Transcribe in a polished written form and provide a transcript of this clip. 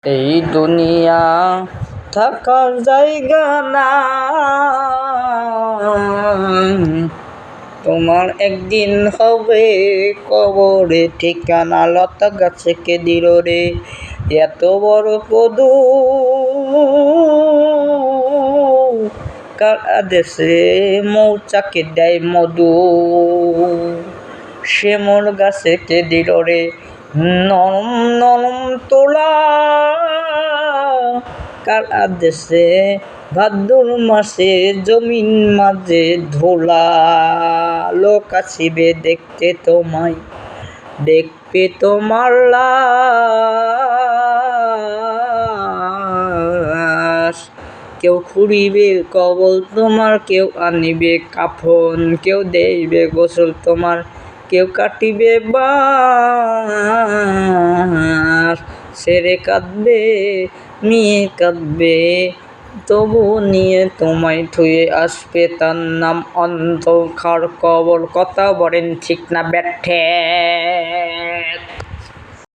এই দুনিয়া থাকার জায়গা না, তোমার একদিন হবে কবরে ঠিকানা। লতা গাছে কে দিল রে এত বড় কদু, কার আদেশে মৌচাকে দেয় মধু। শ্যামল গাছে কে দিল রে নরম নরম তোলা, কার আদেশে ভাদ্র মাসে জমিন মাঝে ধোলা। লোক আসিবে দেখতে তোমায়, দেখবে তোমার লাশ। কেউ খুঁড়িবে কবর তোমার, কেউ আনিবে কাফন, কেউ দেইবে গোসল তোমার, কেউ কাটিবে বাঁশ। ছেড়ে কাঁদবে মেয়ে কাঁদবে তবু নিয়ে তোমায় থুয়ে আসবে, তার নাম অন্ধকার কবর। কথা বলেন ঠিক না ব্যাঠে?